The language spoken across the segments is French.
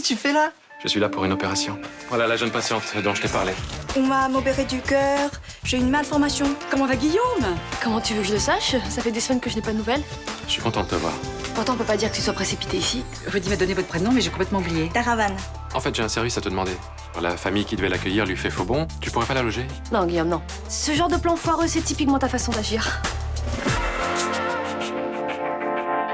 tu fais là? Je suis là pour une opération. Voilà la jeune patiente dont je t'ai parlé. On m'a opéré du cœur, j'ai une malformation. Comment va Guillaume? Comment tu veux que je le sache? Ça fait des semaines que je n'ai pas de nouvelles. Je suis content de te voir. Pourtant, on peut pas dire que tu sois précipité ici. Rudy m'a donné votre prénom, mais j'ai complètement oublié. Daravan. En fait, j'ai un service à te demander. La famille qui devait l'accueillir lui fait faux bon. Tu pourrais pas la loger? Non, Guillaume, non. Ce genre de plan foireux, c'est typiquement ta façon d'agir.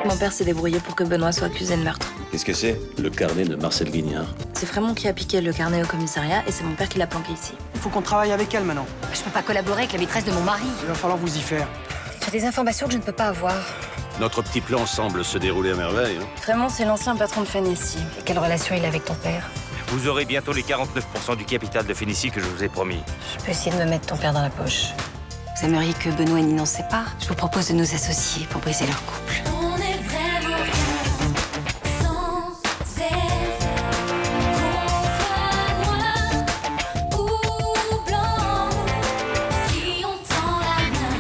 Mon père s'est débrouillé pour que Benoît soit accusé de meurtre. Qu'est-ce que c'est? Le carnet de Marcel Guignard. C'est Frémont qui a piqué le carnet au commissariat et c'est mon père qui l'a planqué ici. Il faut qu'on travaille avec elle maintenant. Je peux pas collaborer avec la maîtresse de mon mari. Il va falloir vous y faire. J'ai des informations que je ne peux pas avoir. Notre petit plan semble se dérouler à merveille. Hein. Frémont, c'est l'ancien patron de Phénicie. Et quelle relation il a avec ton père? Vous aurez bientôt les 49% du capital de Phénicie que je vous ai promis. Je peux essayer de me mettre ton père dans la poche. Vous aimeriez que Benoît et Ninon se séparent? Je vous propose de nous associer pour briser leur couple. On est vraiment bien sans elle. Qu'on soit noir ou blanc, si on tend la main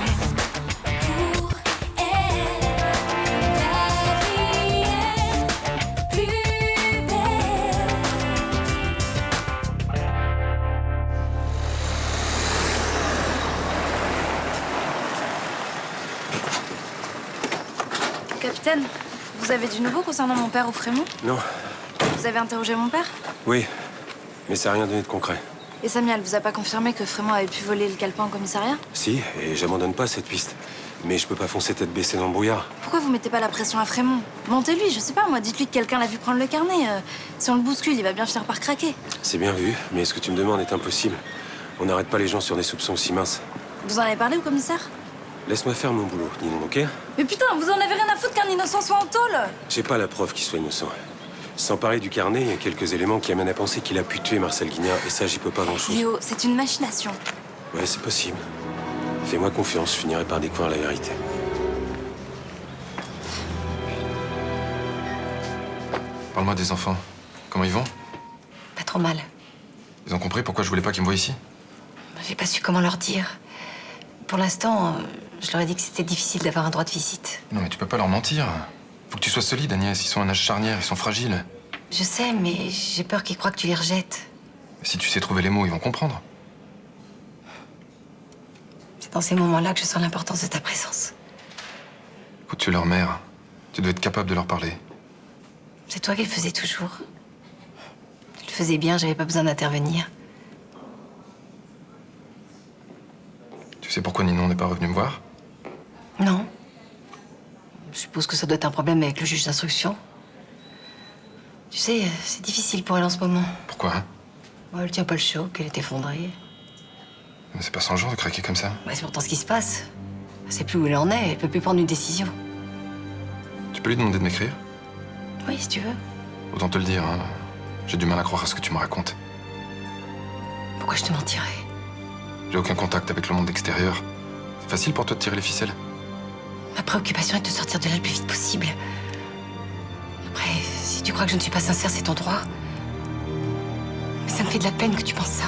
pour elle, la vie est plus belle. Capitaine, vous avez du nouveau concernant mon père ou Frémont? Non, Vous avez interrogé mon père? oui, mais ça n'a rien donné de concret. Et Samuel vous a pas confirmé que Frémont avait pu voler le calepin au commissariat? Si, et j'abandonne pas cette piste. Mais je peux pas foncer tête baissée dans le brouillard. Pourquoi vous mettez pas la pression à Frémont? Montez-lui, je sais pas moi, dites-lui que quelqu'un l'a vu prendre le carnet. Si on le bouscule, il va bien finir par craquer. C'est bien vu, mais ce que tu me demandes est impossible. On n'arrête pas les gens sur des soupçons aussi minces. Vous en avez parlé au commissaire? Laisse-moi faire mon boulot, Ninon, ok? Mais putain, vous en avez rien à foutre qu'un innocent soit en tôle! J'ai pas la preuve qu'il soit innocent. Sans parler du carnet, il y a quelques éléments qui amènent à penser qu'il a pu tuer Marcel Guignard, et ça, j'y peux pas grand-chose. Léo, c'est une machination. Ouais, c'est possible. Fais-moi confiance, je finirai par découvrir la vérité. Parle-moi des enfants. Comment ils vont? Pas trop mal. Ils ont compris pourquoi je voulais pas qu'ils me voient ici? J'ai pas su comment leur dire. Pour l'instant, je leur ai dit que c'était difficile d'avoir un droit de visite. Non, mais tu peux pas leur mentir. Faut que tu sois solide, Agnès. Ils sont à un âge charnière, ils sont fragiles. Je sais, mais j'ai peur qu'ils croient que tu les rejettes. Si tu sais trouver les mots, ils vont comprendre. C'est dans ces moments-là que je sens l'importance de ta présence. Écoute, tu es leur mère. Tu dois être capable de leur parler. C'est toi qui le faisais toujours. Tu le faisais bien, j'avais pas besoin d'intervenir. Tu sais pourquoi Ninon n'est pas revenu me voir? Non. Je suppose que ça doit être un problème avec le juge d'instruction. Tu sais, c'est difficile pour elle en ce moment. Pourquoi? Bon, elle tient pas le choc, elle est effondrée. Mais c'est pas son genre de craquer comme ça. C'est pourtant ce qui se passe. Elle sait plus où elle en est, elle peut plus prendre une décision. Tu peux lui demander de m'écrire? Oui, si tu veux. Autant te le dire, hein. J'ai du mal à croire à ce que tu me racontes. Pourquoi je te mentirais? J'ai aucun contact avec le monde extérieur. C'est facile pour toi de tirer les ficelles? Ma préoccupation est de te sortir de là le plus vite possible. Après, si tu crois que je ne suis pas sincère, c'est ton droit. Mais ça me fait de la peine que tu penses ça.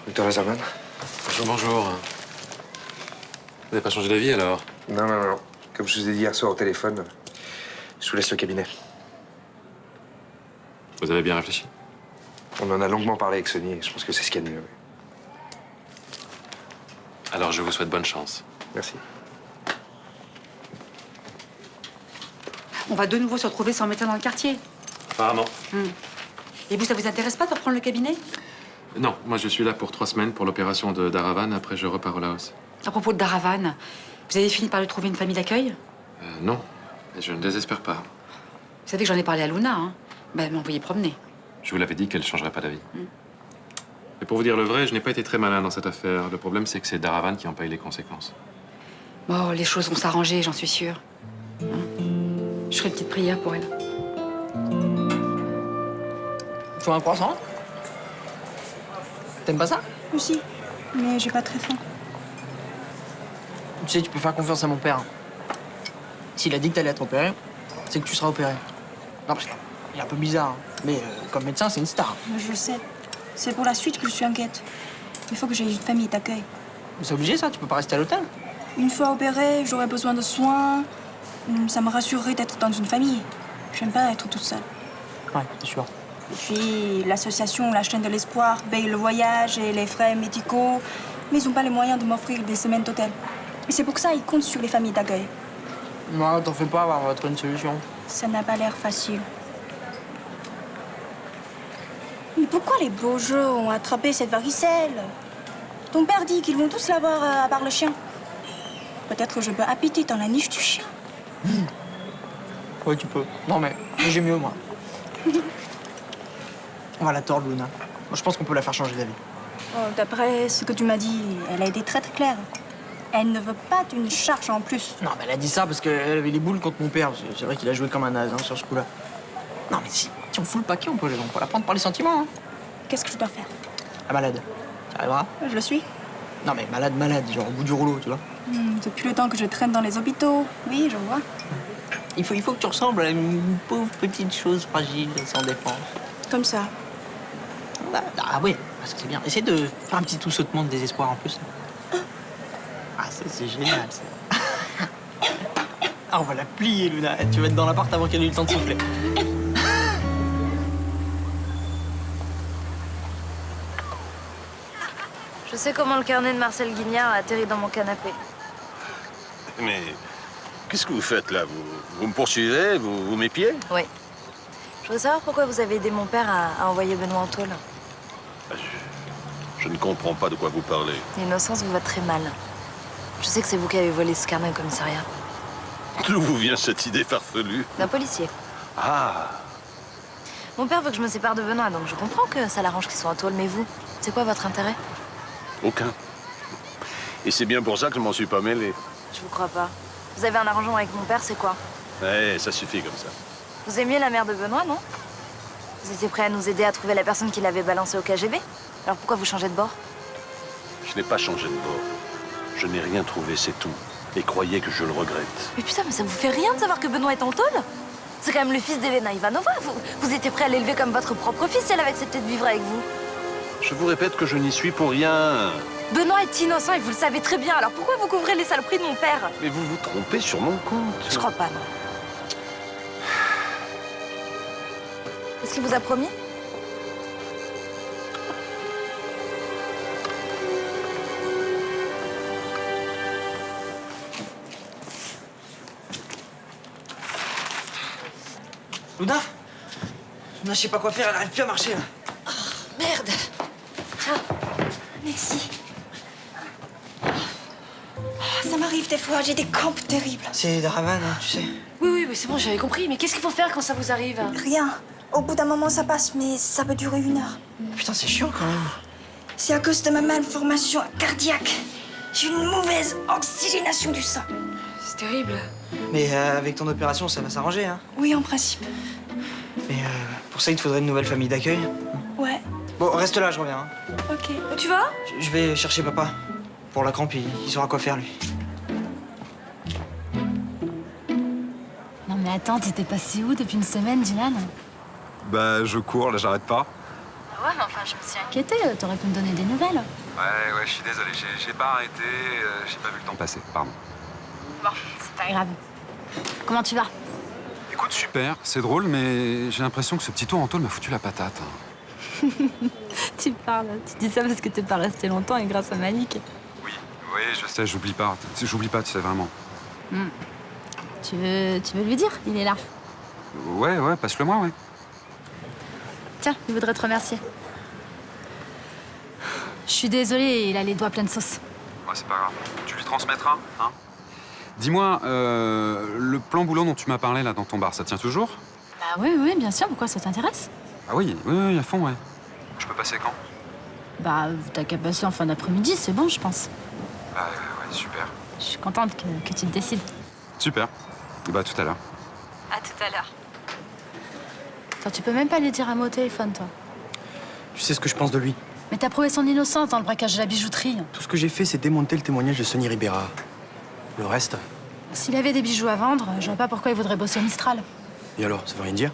Docteur Lazarman? Bonjour, bonjour. Vous n'avez pas changé d'avis alors? Non, non, non. Comme je vous ai dit hier soir au téléphone, je vous laisse le cabinet. Vous avez bien réfléchi? On en a longuement parlé avec Sonny et je pense que c'est ce qu'il y a de mieux. Oui. Alors je vous souhaite bonne chance. Merci. On va de nouveau se retrouver sans médecin dans le quartier. Apparemment. Et vous, ça vous intéresse pas de reprendre le cabinet? Non, moi je suis là pour 3 semaines pour l'opération de Daravan, après je repars au Laos. À propos de Daravan, vous avez fini par lui trouver une famille d'accueil? Non, et je ne désespère pas. Vous savez que j'en ai parlé à Luna, hein? Ben, elle m'a envoyé promener. Je vous l'avais dit qu'elle ne changerait pas d'avis. Et pour vous dire le vrai, je n'ai pas été très malin dans cette affaire. Le problème, c'est que c'est Daravan qui en paye les conséquences. Bon, les choses vont s'arranger, j'en suis sûre. Hein? Je ferai une petite prière pour elle. Faut un croissant? T'aimes pas ça? Si, mais j'ai pas très faim. Tu sais, tu peux faire confiance à mon père. S'il a dit que t'allais être opéré, c'est que tu seras opéré. Non, parce que Il est un peu bizarre, hein. Mais comme médecin, c'est une star. Je le sais. C'est pour la suite que je suis inquiète. Il faut que j'aie une famille d'accueil. Mais c'est obligé, ça. Tu peux pas rester à l'hôtel. Une fois opérée, j'aurai besoin de soins. Ça me rassurerait d'être dans une famille. J'aime pas être toute seule. Ouais, c'est sûr. Et puis, l'association La Chaîne de l'Espoir paye le voyage et les frais médicaux, mais ils n'ont pas les moyens de m'offrir des semaines d'hôtel. Et c'est pour ça qu'ils comptent sur les familles d'accueil. Non, t'en fais pas, on va trouver une solution. Ça n'a pas l'air facile. Mais pourquoi les beaux jeux ont attrapé cette varicelle? Ton père dit qu'ils vont tous l'avoir à part le chien. Peut-être que je peux habiter dans la niche du chien. Ouais, tu peux. Non, mais j'ai mieux, moi. On va la tordre, Luna. Moi, je pense qu'on peut la faire changer d'avis. Oh, d'après ce que tu m'as dit, elle a été très très claire. Elle ne veut pas d'une charge en plus. Non, mais elle a dit ça parce qu'elle avait les boules contre mon père. C'est vrai qu'il a joué comme un naze hein, sur ce coup-là. Non, mais si on fout le paquet, on peut la prendre par les sentiments. Hein. Qu'est-ce que je dois faire? La malade. Ça arrivera? Je le suis. Non, mais malade, genre au bout du rouleau, tu vois. Depuis le temps que je traîne dans les hôpitaux, oui, je vois. Il faut que tu ressembles à une pauvre petite chose fragile et sans défense. Comme ça. Ah oui, parce que c'est bien. Essaye de faire un petit tout sautement de désespoir en plus. Ah, ça, c'est génial, ça. Ah, on va la plier, Luna. Tu vas être dans l'appart avant qu'elle ait eu le temps de souffler. Je sais comment le carnet de Marcel Guignard a atterri dans mon canapé. Mais qu'est-ce que vous faites là? Vous me poursuivez? Vous m'épiez? Oui. Je voudrais savoir pourquoi vous avez aidé mon père à envoyer Benoît en tôle. Je ne comprends pas de quoi vous parlez. L'innocence vous va très mal. Je sais que c'est vous qui avez volé ce carnet au commissariat. D'où vous vient cette idée farfelue? D'un policier. Ah! Mon père veut que je me sépare de Benoît, donc je comprends que ça l'arrange qu'il soit en tôle. Mais vous, c'est quoi votre intérêt? Aucun. Et c'est bien pour ça que je m'en suis pas mêlé. Je vous crois pas. Vous avez un arrangement avec mon père, c'est quoi? Ouais, ça suffit comme ça. Vous aimiez la mère de Benoît, non? Vous étiez prêt à nous aider à trouver la personne qui l'avait balancé au KGB? Alors pourquoi vous changez de bord? Je n'ai pas changé de bord. Je n'ai rien trouvé, c'est tout. Et croyez que je le regrette. Mais putain, mais ça vous fait rien de savoir que Benoît est en tôle? C'est quand même le fils d'Elena Ivanova. Vous étiez prêt à l'élever comme votre propre fils si elle avait accepté de vivre avec vous. Je vous répète que je n'y suis pour rien. Benoît est innocent et vous le savez très bien. Alors pourquoi vous couvrez les saloperies de mon père? Mais vous vous trompez sur mon compte. Je crois pas, non. Qu'est-ce qu'il vous a promis? Luna, je sais pas quoi faire, elle arrive plus à marcher, là. Oh, merde. Tiens. Merci. Oh, ça m'arrive des fois, j'ai des crampes terribles. C'est Daravan, hein, tu sais. Oui, mais c'est bon, j'avais compris. Mais qu'est-ce qu'il faut faire quand ça vous arrive? Rien. Au bout d'un moment, ça passe, mais ça peut durer 1 heure. Putain, c'est chiant, quand même. C'est à cause de ma malformation cardiaque. J'ai une mauvaise oxygénation du sang. C'est terrible. Mais avec ton opération, ça va s'arranger, hein. Oui, en principe. Mais pour ça, il te faudrait une nouvelle famille d'accueil. Ouais. Bon, reste là, je reviens. Hein. Ok. Où tu vas? Je vais chercher papa. Pour la crampe, il saura quoi faire, lui. Non mais attends, t'étais passé où depuis une semaine, Dylan? Bah, je cours, là, j'arrête pas. Ouais, mais enfin, je me suis inquiétée. T'aurais pu me donner des nouvelles. Ouais, je suis désolé, j'ai pas arrêté, j'ai pas vu le temps passer, pardon. Bon, c'est pas grave. Comment tu vas? Écoute, super, c'est drôle, mais j'ai l'impression que ce petit tour en tôle m'a foutu la patate. Tu parles. Tu dis ça parce que t'es pas resté longtemps et grâce à Malik. Oui, je sais, j'oublie pas, tu sais, vraiment. Tu veux lui dire? Il est là. Ouais, passe-le moi, ouais. Tiens, il voudrait te remercier. Je suis désolée, il a les doigts pleins de sauce. Ouais, c'est pas grave, tu lui transmettras, hein. Dis-moi, le plan boulot dont tu m'as parlé, là, dans ton bar, ça tient toujours? Bah oui, bien sûr. Pourquoi ça t'intéresse? Ah oui, à fond, ouais. Je peux passer quand? Bah, t'as qu'à passer en fin d'après-midi, c'est bon, je pense. Bah ouais, super. Je suis contente que tu te décides. Super. Bah, tout à l'heure. À tout à l'heure. Attends, tu peux même pas lui dire un mot au téléphone, toi. Tu sais ce que je pense de lui. Mais t'as prouvé son innocence dans le braquage de la bijouterie. Tout ce que j'ai fait, c'est démonter le témoignage de Sonny Ribera. Le reste... S'il avait des bijoux à vendre, je vois pas pourquoi il voudrait bosser au Mistral. Et alors, ça veut rien dire?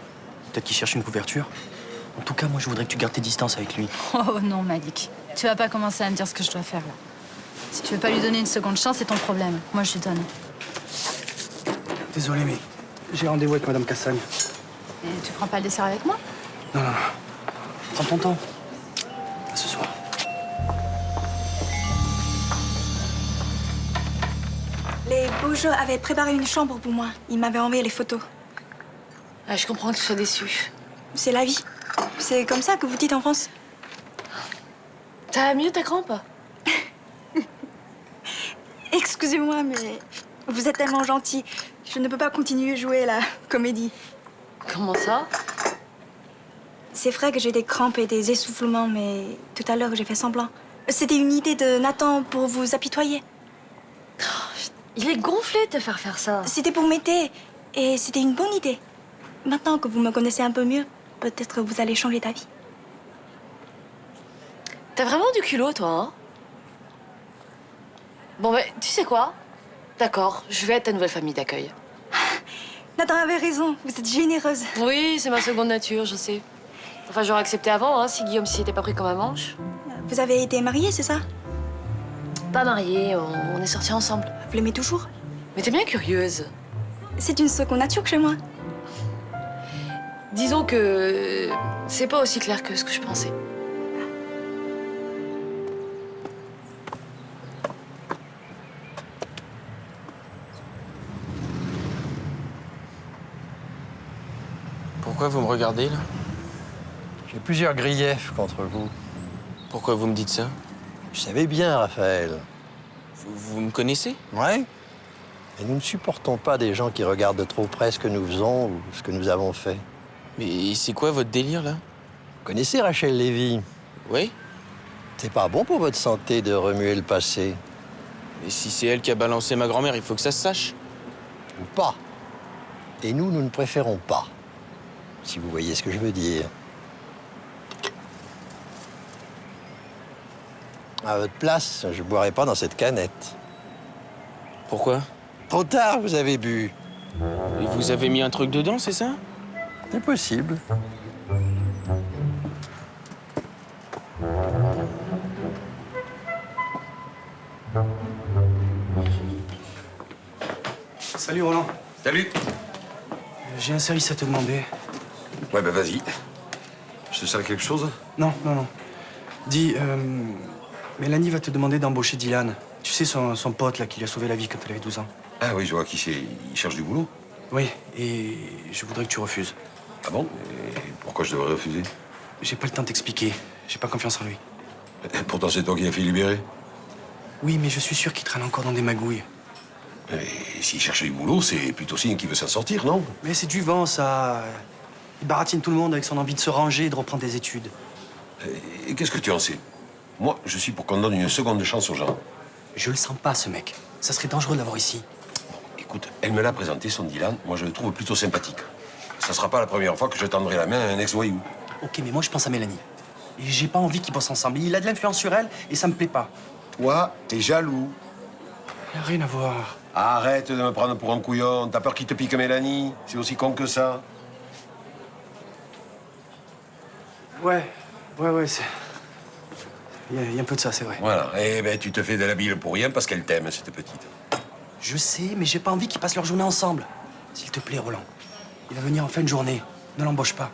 Peut-être qu'il cherche une couverture. En tout cas, moi, je voudrais que tu gardes tes distances avec lui. Oh non, Malik. Tu vas pas commencer à me dire ce que je dois faire, là. Si tu veux pas lui donner une seconde chance, c'est ton problème. Moi, je lui donne. Désolé, mais j'ai rendez-vous avec Madame Cassagne. Et tu prends pas le dessert avec moi? Non, non, non. Prends ton temps. À ce soir. Les Beaujeu avaient préparé une chambre pour moi. Ils m'avaient envoyé les photos. Ah, je comprends que tu sois déçue. C'est la vie. C'est comme ça que vous dites en France. T'as mieux ta crampe? Excusez-moi, mais vous êtes tellement gentil. Je ne peux pas continuer à jouer la comédie. Comment ça? C'est vrai que j'ai des crampes et des essoufflements, mais tout à l'heure, j'ai fait semblant. C'était une idée de Nathan pour vous apitoyer. Il est gonflé de te faire ça. C'était pour m'aider, et c'était une bonne idée. Maintenant que vous me connaissez un peu mieux, peut-être vous allez changer d'avis. T'as vraiment du culot, toi, hein? Bon, ben, tu sais quoi? D'accord, je vais être ta nouvelle famille d'accueil. Nathan avait raison, vous êtes généreuse. Oui, c'est ma seconde nature, je sais. Enfin, j'aurais accepté avant, hein, si Guillaume s'y était pas pris comme un manche. Vous avez été mariés, c'est ça? Pas mariés, on est sortis ensemble. Vous l'aimez toujours? Mais t'es bien curieuse. C'est une seconde nature chez moi. Disons que c'est pas aussi clair que ce que je pensais. Pourquoi vous me regardez, là? J'ai plusieurs griefs contre vous. Pourquoi vous me dites ça? Vous savez bien, Raphaël. Vous me connaissez? Ouais. Et nous ne supportons pas des gens qui regardent de trop près ce que nous faisons ou ce que nous avons fait. Mais c'est quoi votre délire, là? Vous connaissez Rachel Lévy? Oui. C'est pas bon pour votre santé de remuer le passé. Mais si c'est elle qui a balancé ma grand-mère, il faut que ça se sache. Ou pas. Et nous ne préférons pas. Si vous voyez ce que je veux dire. À votre place, je ne boirai pas dans cette canette. Pourquoi? Trop tard, vous avez bu. Et vous avez mis un truc dedans, c'est ça? C'est possible. Salut, Roland. Salut. J'ai un service à te demander. Ouais, bah vas-y. Je te sers quelque chose? Non, non, non. Dis, Mélanie va te demander d'embaucher Dylan. Tu sais, son pote, là, qui lui a sauvé la vie quand elle avait 12 ans. Ah oui, je vois qui c'est. Il cherche du boulot. Oui, et je voudrais que tu refuses. Ah bon? Et pourquoi je devrais refuser? J'ai pas le temps de t'expliquer. J'ai pas confiance en lui. Pourtant, c'est toi qui l'as fait libérer. Oui, mais je suis sûr qu'il traîne encore dans des magouilles. Et s'il cherche du boulot, c'est plutôt signe qu'il veut s'en sortir, non? Mais c'est du vent, ça. Il baratine tout le monde avec son envie de se ranger et de reprendre des études. Et qu'est-ce que tu en sais? Moi, je suis pour qu'on donne une seconde chance aux gens. Je le sens pas, ce mec. Ça serait dangereux de l'avoir ici. Écoute, elle me l'a présenté, son Dylan. Moi, je le trouve plutôt sympathique. Ça sera pas la première fois que je tendrai la main à un ex-voyou. Ok, mais moi, je pense à Mélanie. Et j'ai pas envie qu'ils bossent ensemble. Il a de l'influence sur elle et ça me plaît pas. Toi, t'es jaloux. Y a rien à voir. Arrête de me prendre pour un couillon. T'as peur qu'il te pique Mélanie? C'est aussi con que ça. Ouais, c'est... Il y a un peu de ça, c'est vrai. Voilà. Eh ben, tu te fais de la bile pour rien parce qu'elle t'aime, cette petite. Je sais, mais j'ai pas envie qu'ils passent leur journée ensemble. S'il te plaît, Roland. Il va venir en fin de journée. Ne l'embauche pas.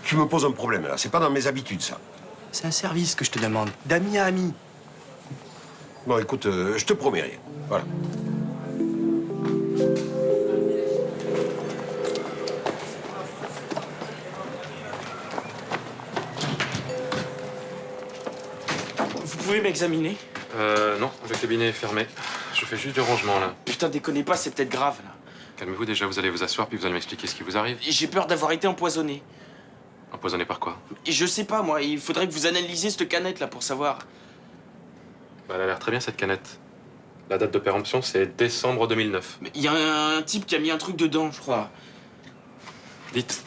Tu me poses un problème, là. C'est pas dans mes habitudes, ça. C'est un service que je te demande. D'ami à ami. Bon, écoute, je te promets rien. Voilà. Vous pouvez m'examiner? Non, le cabinet est fermé. Je fais juste du rangement, là. Putain, déconnez pas, c'est peut-être grave, là. Calmez-vous déjà, vous allez vous asseoir, puis vous allez m'expliquer ce qui vous arrive. J'ai peur d'avoir été empoisonné. Empoisonné par quoi? Et je sais pas, moi, il faudrait que vous analysiez cette canette, là, pour savoir. Bah, elle a l'air très bien, cette canette. La date de péremption, c'est décembre 2009. Mais il y a un type qui a mis un truc dedans, je crois. Dites,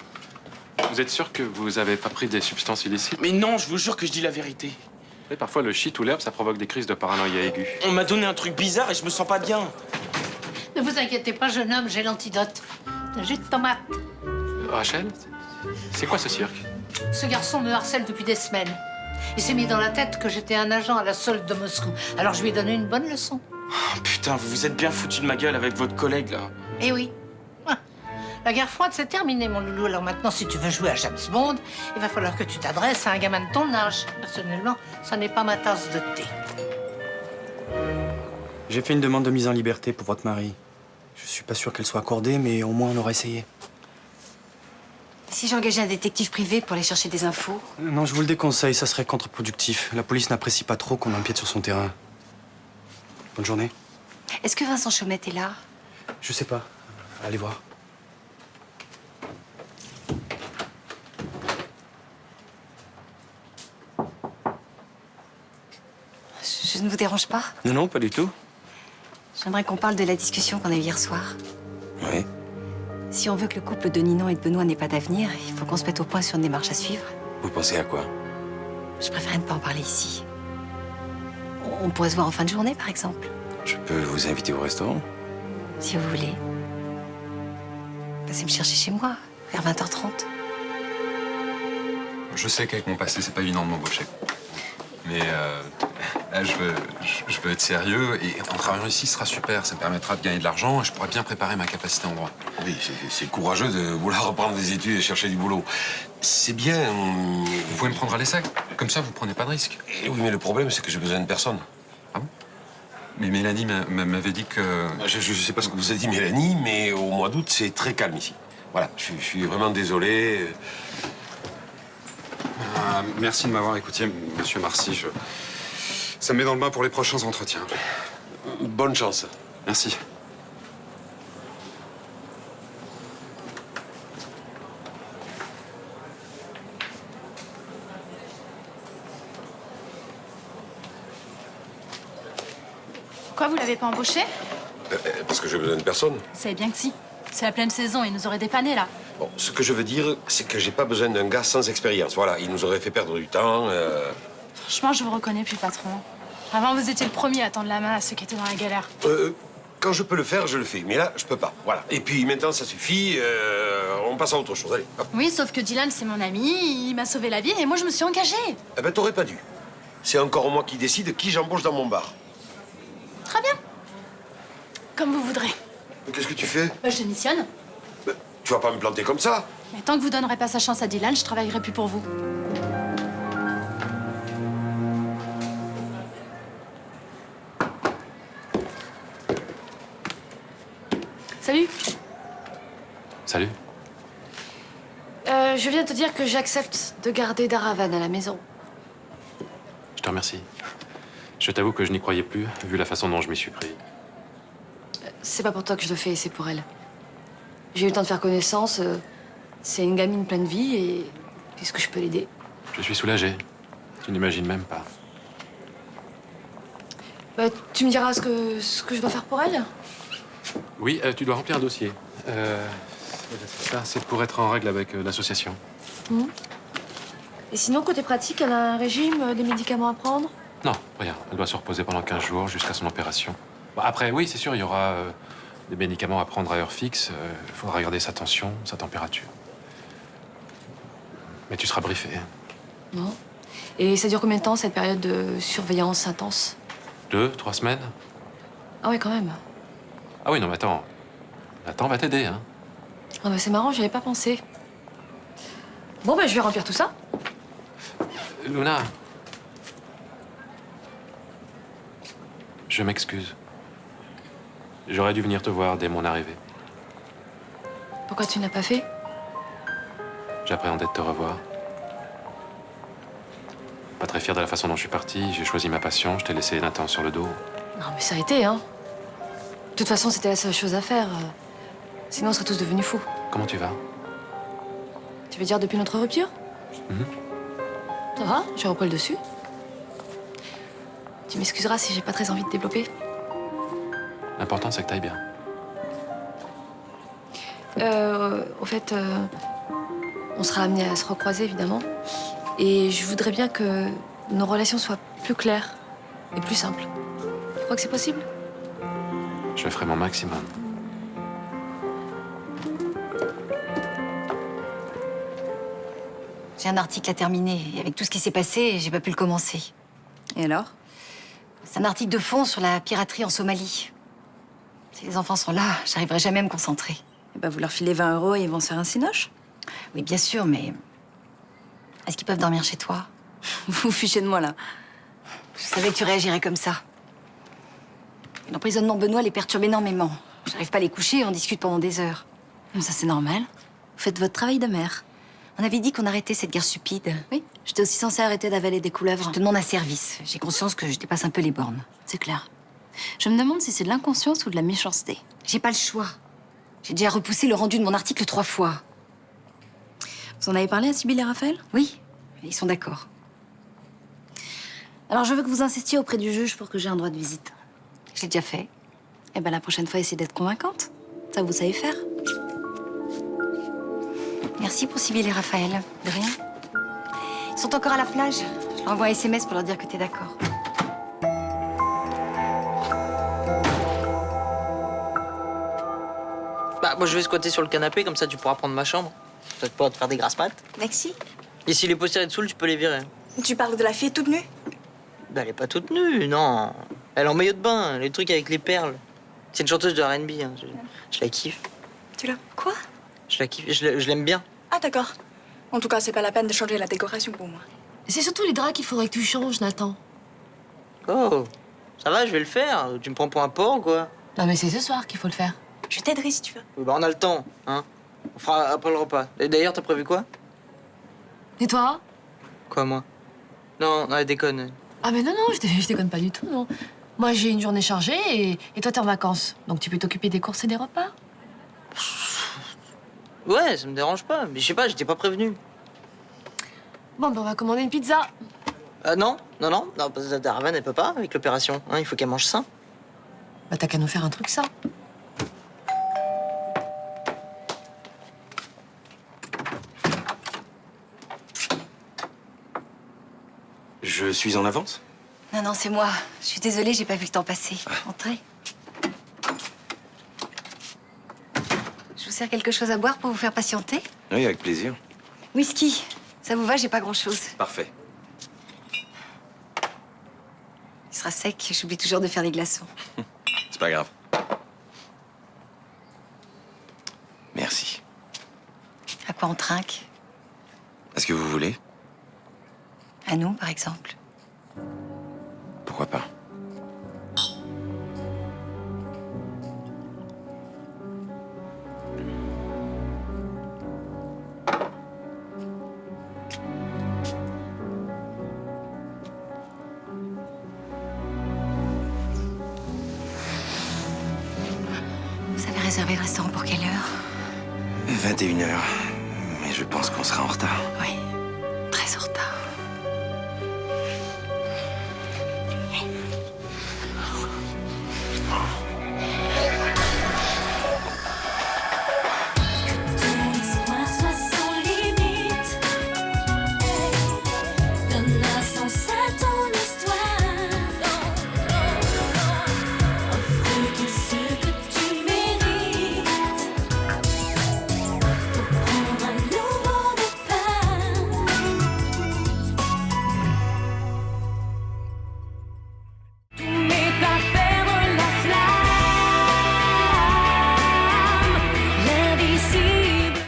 vous êtes sûr que vous avez pas pris des substances illicites? Mais non, je vous jure que je dis la vérité. Vous savez, parfois, le shit ou l'herbe, ça provoque des crises de paranoïa aiguë. On m'a donné un truc bizarre et je me sens pas bien. Ne vous inquiétez pas, jeune homme, j'ai l'antidote. Un jus de tomate. Rachel, c'est quoi ce cirque? Ce garçon me harcèle depuis des semaines. Il s'est mis dans la tête que j'étais un agent à la solde de Moscou. Alors je lui ai donné une bonne leçon. Oh, putain, vous vous êtes bien foutu de ma gueule avec votre collègue, là. Eh oui. Ah. La guerre froide, c'est terminé, mon loulou. Alors maintenant, si tu veux jouer à James Bond, il va falloir que tu t'adresses à un gamin de ton âge. Personnellement, ça n'est pas ma tasse de thé. J'ai fait une demande de mise en liberté pour votre mari. Je suis pas sûr qu'elle soit accordée, mais au moins on aura essayé. Si j'engageais un détective privé pour aller chercher des infos? Non, je vous le déconseille, ça serait contre-productif. La police n'apprécie pas trop qu'on empiète sur son terrain. Bonne journée. Est-ce que Vincent Chaumette est là? Je sais pas. Allez voir. Je ne vous dérange pas? Non, non, pas du tout. J'aimerais qu'on parle de la discussion qu'on a eue hier soir. Oui. Si on veut que le couple de Ninon et de Benoît n'ait pas d'avenir, il faut qu'on se mette au point sur une démarche à suivre. Vous pensez à quoi? Je préférerais ne pas en parler ici. On pourrait se voir en fin de journée, par exemple. Je peux vous inviter au restaurant? Si vous voulez. Passez me chercher chez moi, vers 20h30. Je sais qu'avec mon passé, c'est pas évident de m'embaucher. Mais là, je veux être sérieux et en travaillant ici, ce sera super. Ça me permettra de gagner de l'argent et je pourrai bien préparer ma capacité en droit. Oui, c'est courageux de vouloir reprendre des études et chercher du boulot. C'est bien. Vous pouvez me prendre à l'essai. Comme ça, vous prenez pas de risque. Eh oui, mais le problème, c'est que j'ai besoin de personne. Ah bon? Mais Mélanie m'avait dit que... Je sais pas ce que vous a dit Mélanie, mais au mois d'août, c'est très calme ici. Voilà, je suis vraiment désolé. Merci de m'avoir écouté, monsieur Marcy. Ça me met dans le bain pour les prochains entretiens. Bonne chance. Merci. Pourquoi vous l'avez pas embauché? Parce que j'ai besoin de personne. Vous savez bien que si. C'est la pleine saison, il nous aurait dépanné là. Bon, ce que je veux dire, c'est que j'ai pas besoin d'un gars sans expérience. Voilà, il nous aurait fait perdre du temps. Franchement, je vous reconnais plus, patron. Avant, vous étiez le premier à tendre la main à ceux qui étaient dans la galère. Quand je peux le faire, je le fais. Mais là, je peux pas. Voilà. Et puis maintenant, ça suffit. On passe à autre chose. Allez, hop. Oui, sauf que Dylan, c'est mon ami, il m'a sauvé la vie et moi, je me suis engagée. Eh ben, t'aurais pas dû. C'est encore moi qui décide qui j'embauche dans mon bar. Très bien. Comme vous voudrez. Qu'est-ce que tu fais? Bah, je démissionne. Tu vas pas me planter comme ça. Mais tant que vous donnerez pas sa chance à Dylan, je travaillerai plus pour vous. Salut. Salut. Je viens te dire que j'accepte de garder Daravan à la maison. Je te remercie. Je t'avoue que je n'y croyais plus, vu la façon dont je m'y suis pris. C'est pas pour toi que je le fais, c'est pour elle. J'ai eu le temps de faire connaissance. C'est une gamine pleine de vie et est-ce que je peux l'aider? Je suis soulagé. Tu n'imagines même pas. Bah, tu me diras ce que je dois faire pour elle? Oui, tu dois remplir un dossier. Ça, c'est pour être en règle avec l'association. Et sinon, côté pratique, elle a un régime, des médicaments à prendre? Non, rien. Elle doit se reposer pendant 15 jours jusqu'à son opération. Bon, après, oui, c'est sûr, il y aura des médicaments à prendre à heure fixe. Il faudra regarder sa tension, sa température. Mais tu seras briefé. Non. Et ça dure combien de temps, cette période de surveillance intense? 2, 3 semaines? Ah ouais, quand même. Ah oui, non, mais attends. Nathan va t'aider, hein. Ah bah c'est marrant, j'y avais pas pensé. Bon, bah je vais remplir tout ça. Luna. Je m'excuse. J'aurais dû venir te voir dès mon arrivée. Pourquoi tu n'as pas fait? J'appréhendais de te revoir. Pas très fier de la façon dont je suis parti. J'ai choisi ma passion, je t'ai laissé Nathan sur le dos. Non, mais ça a été, hein. De toute façon, c'était la seule chose à faire. Sinon, on serait tous devenus fous. Comment tu vas? Tu veux dire depuis notre rupture? Ça va, j'ai repris le dessus. Tu m'excuseras si j'ai pas très envie de développer. L'important, c'est que t'ailles bien. Au fait, on sera amenés à se recroiser, évidemment. Et je voudrais bien que nos relations soient plus claires et plus simples. Tu crois que c'est possible? Je ferai mon maximum. J'ai un article à terminer. Et avec tout ce qui s'est passé, j'ai pas pu le commencer. Et alors? C'est un article de fond sur la piraterie en Somalie. Si les enfants sont là, j'arriverai jamais à me concentrer. Eh ben, vous leur filez 20 € et ils vont se faire un cinoche? Oui, bien sûr, mais... Est-ce qu'ils peuvent dormir chez toi? Vous vous fichez de moi, là. Je savais que tu réagirais comme ça. L'emprisonnement de Benoît les perturbe énormément. J'arrive pas à les coucher et on discute pendant des heures. Ça, c'est normal. Vous faites votre travail de mère. On avait dit qu'on arrêtait cette guerre stupide. Oui, j'étais aussi censée arrêter d'avaler des couleuvres. Je te demande un service. J'ai conscience que je dépasse un peu les bornes. C'est clair. Je me demande si c'est de l'inconscience ou de la méchanceté. J'ai pas le choix. J'ai déjà repoussé le rendu de mon article 3 fois. Vous en avez parlé à Sybille et Raphaël? Oui, ils sont d'accord. Alors, je veux que vous insistiez auprès du juge pour que j'ai un droit de visite. Je l'ai déjà fait. Eh ben, la prochaine fois, essayez d'être convaincante. Ça, vous savez faire. Merci pour Sybille et Raphaël. De rien. Ils sont encore à la plage. Je leur envoie un SMS pour leur dire que t'es d'accord. Bah, moi je vais squatter sur le canapé, comme ça tu pourras prendre ma chambre. Tu vas pouvoir te faire des grasses pattes. Merci. Et si les posters dessous, tu peux les virer. Tu parles de la fille toute nue? Bah, elle est pas toute nue, non. Elle est en maillot de bain, les trucs avec les perles. C'est une chanteuse de R&B, hein. Je la kiffe. Tu l'as... Quoi? Je la kiffe, je l'aime bien. Ah, d'accord. En tout cas, c'est pas la peine de changer la décoration pour moi. C'est surtout les draps qu'il faudrait que tu changes, Nathan. Oh, ça va, je vais le faire. Tu me prends pour un porc, quoi. Non, mais c'est ce soir qu'il faut le faire. Je t'aiderai si tu veux. Oui, bah on a le temps, hein. On fera après le repas. Et d'ailleurs, t'as prévu quoi? Et toi? Quoi, moi? Non, elle déconne. Ah, mais non, je déconne pas du tout, non. Moi, j'ai une journée chargée et toi, t'es en vacances. Donc, tu peux t'occuper des courses et des repas. Ouais, ça me dérange pas. Mais je sais pas, j'étais pas prévenu. Bon, ben, on va commander une pizza. Non, parce que Darvan, elle peut pas avec l'opération. Hein, il faut qu'elle mange sain. Bah, t'as qu'à nous faire un truc ça. Je suis en avance? Non, c'est moi. Je suis désolée, j'ai pas vu le temps passer. Entrez. Je vous sers quelque chose à boire pour vous faire patienter? Oui, avec plaisir. Whisky. Ça vous va? J'ai pas grand-chose. Parfait. Il sera sec. J'oublie toujours de faire des glaçons. C'est pas grave. Merci. À quoi on trinque? À ce que vous voulez? À nous, par exemple. Pourquoi pas? Vous avez réservé le restaurant pour quelle heure? 21h.